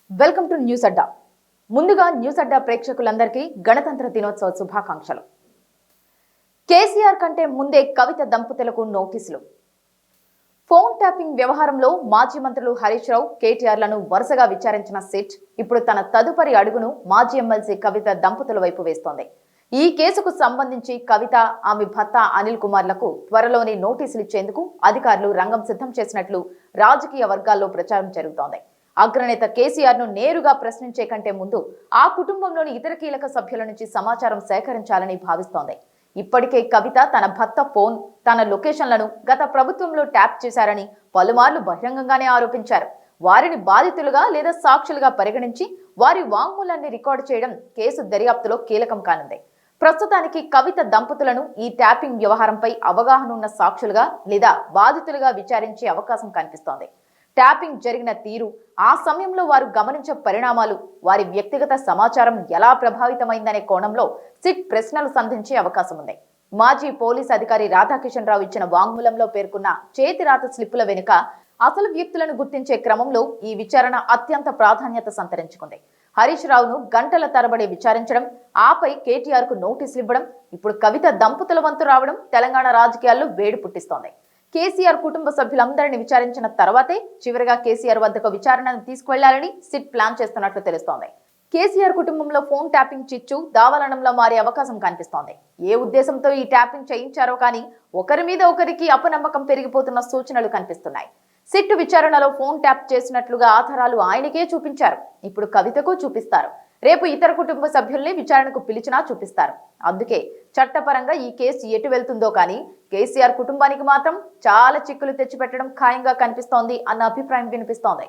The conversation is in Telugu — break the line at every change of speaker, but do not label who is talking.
వెల్కమ్ టు న్యూస్ అడ్డా. ముందుగా న్యూస్ అడ్డా ప్రేక్షకులందరికీ గణతంత్ర దినోత్సవ శుభాకాంక్షలు. కేసీఆర్ కంటే ముందే కవిత దంపతులకు నోటీసులు. ఫోన్ ట్యాపింగ్ వ్యవహారంలో మాజీ మంత్రులు హరీష్ రావు, కేటీఆర్లను వరుసగా విచారించిన సిట్ ఇప్పుడు తన తదుపరి అడుగును మాజీ ఎమ్మెల్సీ కవిత దంపతుల వైపు వేస్తోంది. ఈ కేసుకు సంబంధించి కవిత, ఆమె భర్త అనిల్ కుమార్లకు త్వరలోనే నోటీసులు ఇచ్చేందుకు అధికారులు రంగం సిద్ధం చేసినట్లు రాజకీయ వర్గాల్లో ప్రచారం జరుగుతోంది. అగ్రనేత కేసీఆర్ ను నేరుగా ప్రశ్నించే కంటే ముందు ఆ కుటుంబంలోని ఇతర కీలక సభ్యుల నుంచి సమాచారం సేకరించాలని భావిస్తోంది. ఇప్పటికే కవిత తన భర్త ఫోన్, తన లొకేషన్లను గత ప్రభుత్వంలో ట్యాప్ చేశారని పలుమార్లు బహిరంగంగానే ఆరోపించారు. వారిని బాధితులుగా లేదా సాక్షులుగా పరిగణించి వారి వాంగ్మూలాన్ని రికార్డు చేయడం కేసు దర్యాప్తులో కీలకం కానుంది. ప్రస్తుతానికి కవిత దంపతులను ఈ ట్యాపింగ్ వ్యవహారంపై అవగాహన ఉన్న సాక్షులుగా లేదా బాధితులుగా విచారించే అవకాశం కనిపిస్తోంది. ట్యాపింగ్ జరిగిన తీరు, ఆ సమయంలో వారు గమనించే పరిణామాలు, వారి వ్యక్తిగత సమాచారం ఎలా ప్రభావితమైందనే కోణంలో సిట్ ప్రశ్నలు సంధించే అవకాశం ఉంది. మాజీ పోలీస్ అధికారి రాధాకిషన్ రావు ఇచ్చిన వాంగ్మూలంలో పేర్కొన్న చేతిరాత స్లిప్పుల వెనుక అసలు వ్యక్తులను గుర్తించే క్రమంలో ఈ విచారణ అత్యంత ప్రాధాన్యత సంతరించుకుంది. హరీష్ రావును గంటల తరబడి విచారించడం, ఆపై కేటీఆర్ కు నోటీసులు ఇవ్వడం, ఇప్పుడు కవిత దంపతుల వంతు రావడం తెలంగాణ రాజకీయాల్లో వేడి పుట్టిస్తోంది. కేసీఆర్ కుటుంబ సభ్యులందరినీ విచారించిన తర్వాతే చివరిగా కేసీఆర్ వద్దకు విచారణను తీసుకువెళ్లాలని సిట్ ప్లాన్ చేస్తున్నట్లు తెలుస్తోంది. కేసీఆర్ కుటుంబంలో ఫోన్ ట్యాపింగ్ చిచ్చు దావాలనంలో మారే అవకాశం కనిపిస్తోంది. ఏ ఉద్దేశంతో ఈ ట్యాపింగ్ చేయించారో కానీ ఒకరి మీద ఒకరికి అపనమ్మకం పెరిగిపోతున్న సూచనలు కనిపిస్తున్నాయి. సిట్ విచారణలో ఫోన్ ట్యాప్ చేసినట్లుగా ఆధారాలు ఆయనకే చూపించారు. ఇప్పుడు కవితకు చూపిస్తారు. రేపు ఇతర కుటుంబ సభ్యుల్ని విచారణకు పిలిచినా చూపిస్తారు. అందుకే చట్టపరంగా ఈ కేసు ఎటు వెళ్తుందో కానీ కేసీఆర్ కుటుంబానికి మాత్రం చాలా చిక్కులు తెచ్చిపెట్టడం ఖాయంగా కనిపిస్తోంది అన్న అభిప్రాయం వినిపిస్తోంది.